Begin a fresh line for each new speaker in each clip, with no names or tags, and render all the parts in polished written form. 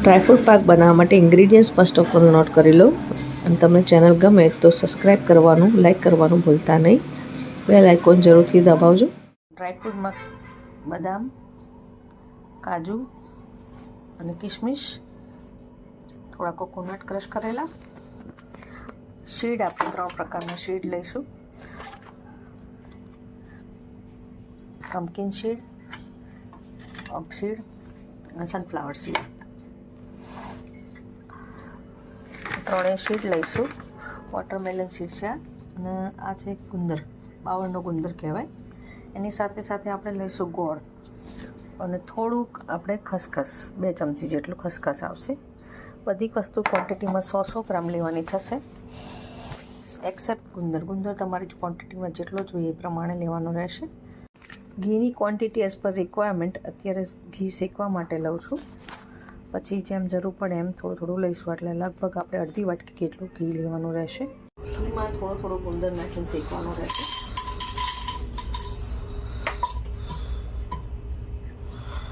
Dry fruit પાક બનાવવા માટે ingredients first of all note કરી લો અને તમને ચેનલ ગમે તો સબસ્ક્રાઈબ કરવાનું, લાઈક કરવાનું ભૂલતા નહીં. બેલ આઇકોન જરૂરથી દબાવજો. ડ્રાયફ્રૂટમાં બદામ, કાજુ અને કિશમિશ, થોડા કોકોનટ ક્રશ કરેલા, સીડ આપણે 3 પ્રકારના સીડ લઈશું. પમ્પકિન સીડ, પમ્પ સીડ અને સનફ્લાવર સીડ. 3 સીડ લઈશું. વોટરમેલન સીડ છે અને આ છે ગુંદર, બાવળનો ગુંદર કહેવાય. એની સાથે સાથે આપણે લઈશું ગોળ અને થોડુંક આપણે ખસખસ, 2 ચમચી જેટલું ખસખસ આવશે. બધી વસ્તુ ક્વોન્ટિટીમાં 100 ગ્રામ લેવાની થશે, એક્સેપ્ટ ગુંદર. ગુંદર તમારી ક્વોન્ટિટીમાં જેટલો જોઈએ એ પ્રમાણે લેવાનો રહેશે. ઘીની ક્વોન્ટિટી એઝ પર રિક્વાયરમેન્ટ અત્યારે ઘી શેકવા માટે લઉં છું. પછી જેમ જરૂર પડે એમ થોડું થોડું લઈશું. એટલે લગભગ આપણે અડધી વાટકી કેટલું ઘી લેવાનું રહેશે. ઘીમાં થોડો ગુંદર નાખીને શેકવાનો રહેશે.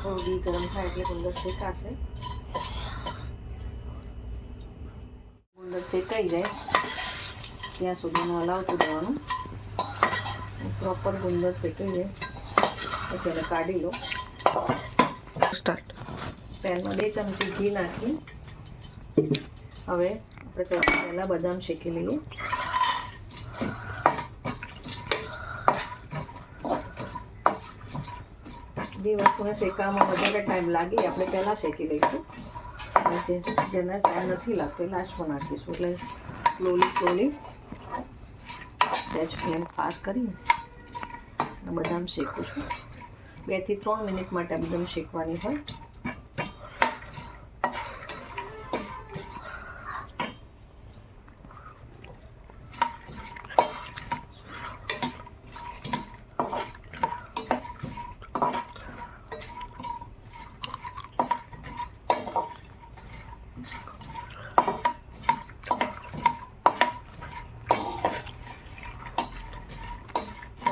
થોડું ઘી ગરમ થાય એટલે ગુંદર શેકાશે. ગુંદર શેકાઈ જાય ત્યાં સુધીનું હલાવતું રહેવાનું. પ્રોપર ગુંદર શેકાઈ જાય પછી એને કાઢી લો. સ્ટાર્ટ. પેનમાં 2 ચમચી ઘી નાખી હવે આપણે પહેલાં બદામ શેકી લઈએ. જે વસ્તુને શેકવામાં વધારે ટાઈમ લાગે આપણે પહેલાં શેકી લઈશું. અને જેને ટાઈમ નથી લાગતો એ લાસ્ટમાં નાખીશું. એટલે સ્લોલી સહેજ ફ્લેમ ફાસ્ટ કરીને બદામ શેકું છું. 2 થી 3 મિનિટ માટે બદામ શેકવાની હોય.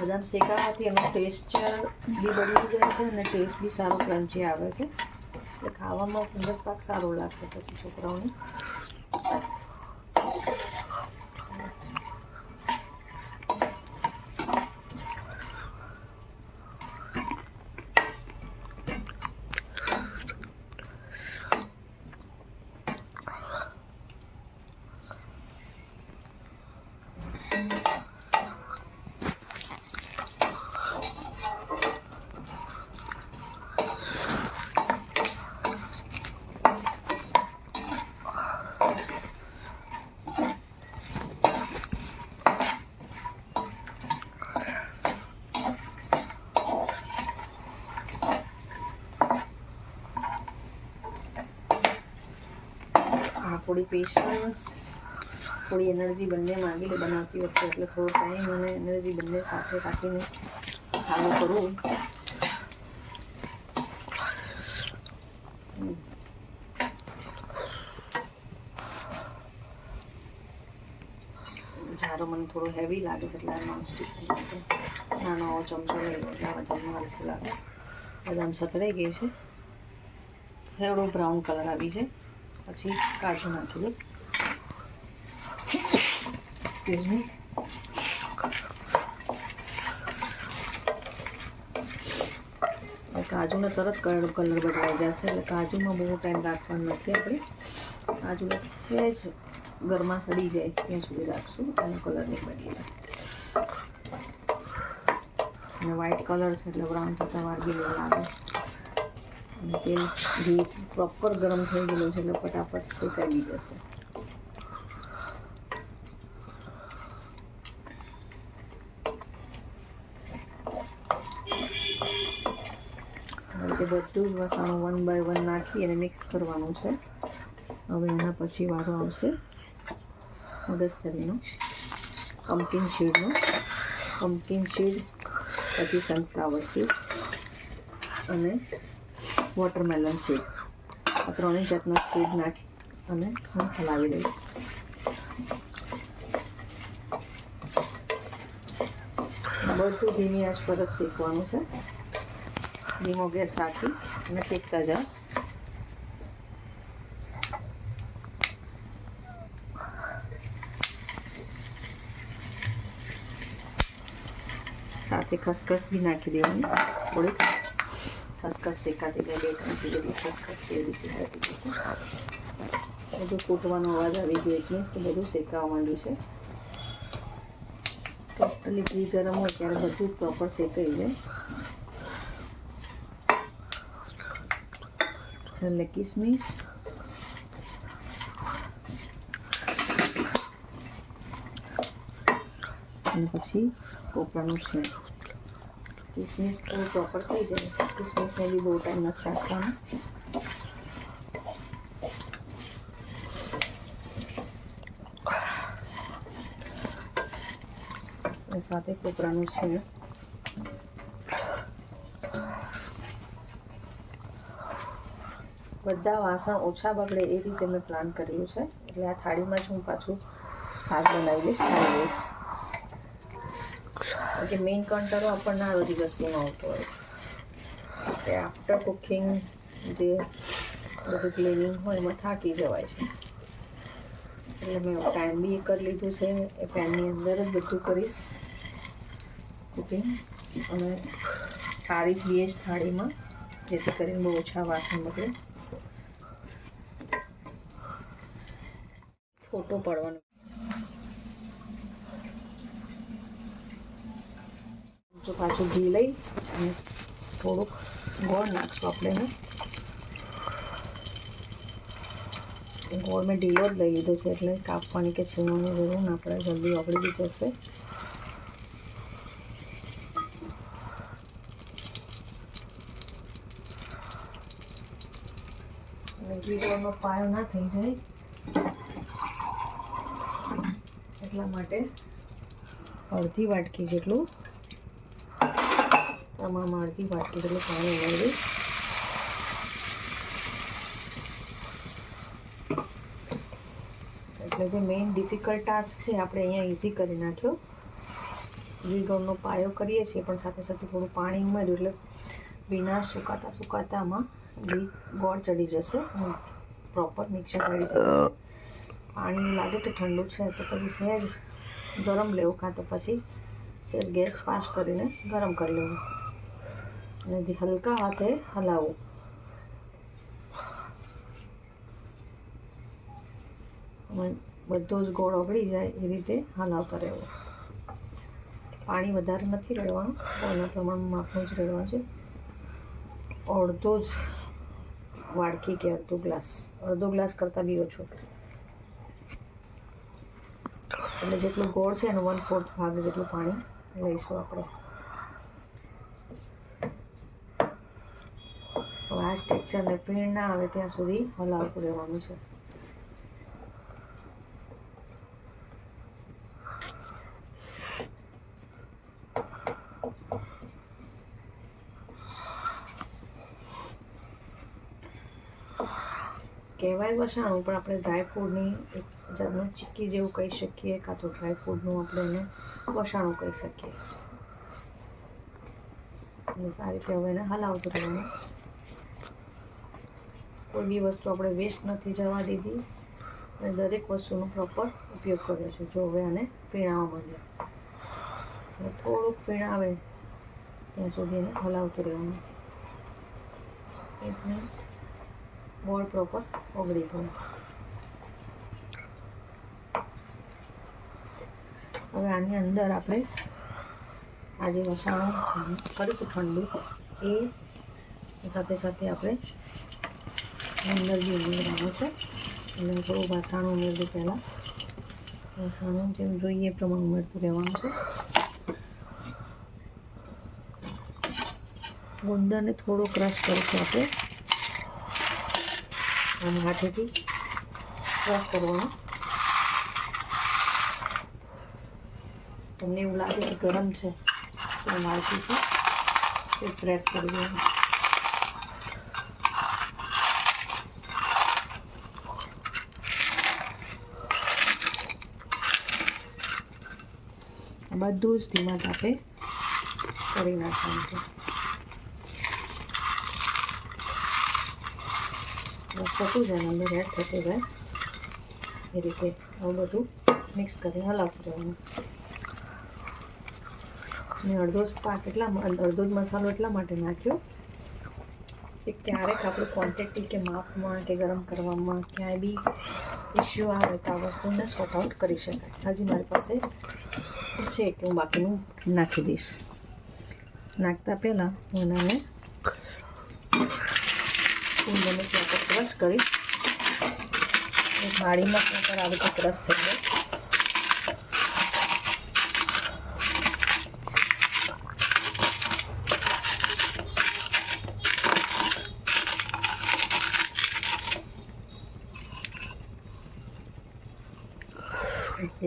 બદામ શેકાવાથી એનો ટેક્સચર બી બદલી જાય છે અને ટેસ્ટ બી સારો ક્રન્ચી આવે છે. એટલે ખાવામાં ગુંદર પાક સારો લાગશે પછી છોકરાઓને. થોડી પેશન્સ, થોડી એનર્જી બંને માંગી લે બનાવતી વખતે. એટલે થોડો ટાઈમ અને એનર્જી બંને સાથે રાખીને ચાલુ કરવું. જારો મને થોડો હેવી લાગે છે એટલે નોનસ્ટિક નાનો ચમચો લઈ લો એટલે વજનમાં હલકું લાગે. બદામ સતળાઈ ગઈ છે, થોડો બ્રાઉન કલર આવી છે. પછી કાજુ નાખી દો. Excuse me. કાજુને તરત કલર બદલાઈ જશે એટલે કાજુમાં બહુ ટાઈમ રાખવાનો નથી. આપણે કાજુ સહેજ ગરમા સડી જાય ત્યાં સુધી રાખશું. એનો કલર નહીં બદલે. અને વ્હાઈટ કલર છે એટલે બ્રાઉન થતાં વાર બી લાગે. અને તેલ ઘી પ્રોપર ગરમ થઈ ગયેલું છે એટલે ફટાફટ શેકાઈ જશે. રીતે બધું જ વસાણું 1 બાય 1 નાખી અને મિક્સ કરવાનું છે. હવે એના પછી વારો આવશે મગજતરીનો, પમ્પકિન સીડનો. પમ્પકિન સીડ, પછી સનફ્લાવર સીડ અને વોટરમેલન સીડ. આ 3 જાતના સીડ નાખી અને હલાવી દઈશું. બધું ધીમી આંચ પર જ શેકવાનું છે. ધીમો ગેસ રાખી અને શેકતા જાઓ. સાથે ખસખસ બી નાખી દેવાની, થોડીક ખસખસ શેકાતી જાય, 2 ચમચી જેટલી ખસખસ છે એવી શેકાતી જશે. બધું ફૂટવાનો અવાજ આવી ગયો, એટલે કે બધું શેકાવા માંડ્યું છે. ટોટલી ઘી ગરમ હોય ત્યારે બધું પ્રોપર શેકાઈ જાય. છેલ્લે કિસમિસ, અને પછી કોપરાનું છીણ. કિસમિસ થોડું પ્રોપર થઈ જાય, કિસમિસને બી બહુ ટાઈમ નથી રાખવાનો. સાથે કોપરાનું છીણ. બધા વાસણ ઓછા બગડે એ રીતે મેં પ્લાન કર્યું છે, એટલે આ થાળીમાં જ હું પાછું ભાત બનાવી દઈશ, થાળી દઈશ. કે મેઇન કંટાળો આપણને આ બધી વસ્તુનો આવતો હોય છે કે આફ્ટર કુકિંગ જે બધું ક્લિનિંગ હોય એમાં થાકી જવાય છે. એટલે મેં ટાઈમ બી કરી લીધું છે, એ પેનની અંદર જ બધું કરીશ કુકિંગ, અને થાળી બી એ જ થાળીમાં, જેથી કરીને બહુ ઓછા વાસણ બગડે. ફોટો પાડવાનો. જો પાછું ઘી લઈ અને થોડુંક ગોળ નાખશું આપણે. ગોળ મેં ઢીલો જ લઈ લીધો છે, એટલે કાપવાની કે છીણવાની જરૂર ના પડે, જલ્દી ઓગળી બી જશે. અને ઘી ગોળનો પાયો ના થઈ જાય એટલા માટે અડધી વાટકી જેટલું પ્રમાણમાં, અડધી વાટકી જેટલું પાણી ઉમેરી. એટલે જે મેઇન ડિફિકલ્ટ ટાસ્ક છે આપણે અહીંયા ઇઝી કરી નાખ્યો. ઘી ગોળનો પાયો કરીએ છીએ, પણ સાથે સાથે થોડું પાણી ઉમેર્યું એટલે વિના સુકાતામાં ઘી ગોળ ચડી જશે, પ્રોપર મિક્સર કરી જશે. પાણી લાગે કે ઠંડુ છે તો પછી સહેજ ગરમ લેવું, કાં તો પછી સહેજ ગેસ ફાસ્ટ કરીને ગરમ કરી લેવું, અને હલકા હાથે હલાવવું. બધો જ ગોળ ઓગળી જાય એ રીતે હલાવતા રહેવું. પાણી વધારે નથી રેડવાનું, ગોળના પ્રમાણમાં માપનું જ રેડવાનું છે. અડધો જ વાડકી કે અડધો ગ્લાસ કરતાં બી ઓછો, એટલે જેટલું ગોળ છે એનો 1/4 ભાગ જેટલું પાણી લઈશું આપણે. આ ટેક્સચરને ફીણ ના આવે ત્યાં સુધી હલાવતું રહેવાનું છે. કહેવાય વસાણું, પણ આપણે ડ્રાયફ્રૂટની એક જાતનું ચીક્કી જેવું કહી શકીએ, કાં તો ડ્રાયફ્રૂટનું આપણે એને વસાણું કહી શકીએ. એટલે સારી રીતે હવે એને હલાવતું રહેવાનું. કોઈ બી વસ્તુ આપણે વેસ્ટ નથી જવા દીધી, અને દરેક વસ્તુનો પ્રોપર ઉપયોગ કર્યો છે. જો હવે આને પીણાવા માંડ્યા, એટલે થોડુંક પીણાવે ત્યાં સુધી એને હલાવતું રહેવાનું. ઇટ મીન્સ ગોળ પ્રોપર ઓગળી ગયો. હવે આની અંદર આપણે આ જે વસાણું કર્યું ઠંડુ, એ સાથે સાથે આપણે અંદર બી ઉમેરવાનું છે. એટલે થોડું વાસણું ઉમેરવું. પહેલાં વાસણું જેમ જોઈએ એ પ્રમાણે ઉમેરતું રહેવાનું છે. ગુંદરને થોડો ક્રશ કરીશું આપણે, અને હાથેથી ક્રશ કરવાનું. તમને એવું લાગે કે ગરમ છે તો માથેથી પ્રેસ કરી દેવાનું. બધું જ ધીમા તાપે કરી નાખવાનું છે. થતું જાય, અંદર એડ થતું જાય એ રીતે આવું બધું મિક્સ કરી હલાવતું રહેવાનું. અને અડધો જ મસાલો એટલા માટે નાખ્યો કે ક્યારેક આપણું ક્વોન્ટિટી કે માપમાં કે ગરમ કરવામાં ક્યાંય બી ઇશ્યુ આવે તો આ વસ્તુને સોર્ટ આઉટ કરી શકાય. હજી મારી પાસે છે કે હું બાકીનું નાખી દઈશ. નાખતા પહેલાં હું એને કુંદરથી આપણે ક્રશ કરી થાળીમાં પણ આવી રીતે ક્રશ થઈ જાય.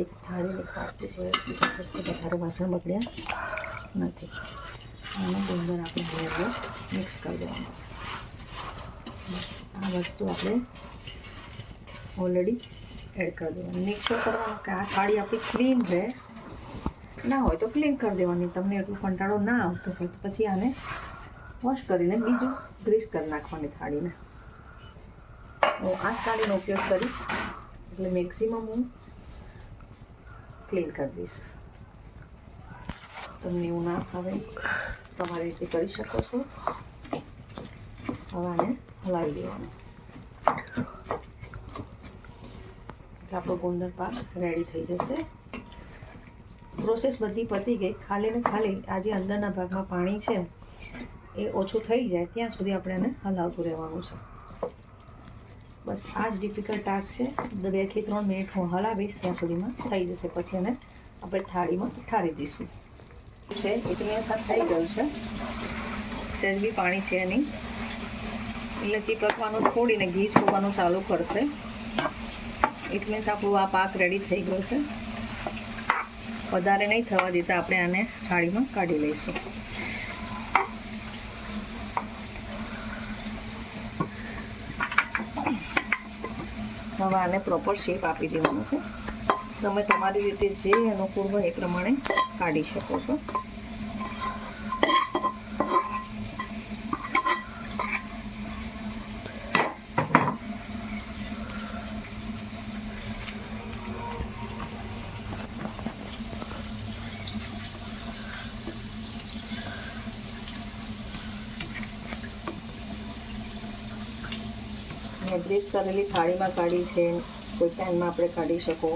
એક થાળીની કાઢતી છે વધારે વાસણ બગડ્યા નથી. આનો ગુંદર આપણે ભેગો મિક્સ કરી દેવાનો છે. આ વસ્તુ આપણે ઓલરેડી એડ કરી દેવાની. મિક્સ કરવાનું કે આ થાળી આપણી ક્લીન રહે. ના હોય તો ક્લીન કરી દેવાની. તમને એટલું કંટાળો ના આવતો હોય તો પછી આને વોશ કરીને બીજું ગ્રીસ કરી નાખવાની થાળીને. હું આ થાળીનો ઉપયોગ કરીશ એટલે મેક્સિમમ હું ક્લીન કરી દઈશ. તમને એવું ના ફાવે તમારી રીતે કરી શકો છો. હવે આને હલાવી દેવાનું એટલે આપણો ગુંદર પાક રેડી થઈ જશે. પ્રોસેસ બધી પતી ગઈ. ખાલી ને ખાલી આ જે અંદરના ભાગમાં પાણી છે એ ઓછું થઈ જાય ત્યાં સુધી આપણે એને હલાવતું રહેવાનું છે. બસ આ જ ડિફિકલ્ટ ટાસ્ક છે. 2 થી 3 મિનિટ હું હલાવીશ ત્યાં સુધીમાં થઈ જશે. પછી એને આપણે થાળીમાં ઠારી દઈશું. છે એટલે સાથે થઈ ગયું છે. સહેજ બી પાણી છે નહીં એટલે ચીપકવાનું છોડીને ઘી છોડવાનું ચાલુ કરશે. ઇટ મીન્સ આપણું આ પાક રેડી થઈ ગયો છે. વધારે નહીં થવા દેતા આપણે આને થાળીમાં કાઢી લઈશું. હવે આને પ્રોપર શેપ આપી દેવાનો છે. તમે તમારી રીતે જે અનુકૂળ હોય એ પ્રમાણે કાઢી શકો છો. મેં ગ્રીસ કરેલી થાળીમાં કાઢી છે. કોઈ પેનમાં આપણે કાઢી શકો.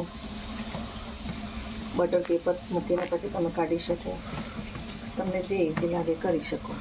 બટર પેપર મૂકીને પછી તમે કાઢી શકો. તમને જે ઇઝી લાગે કરી શકો.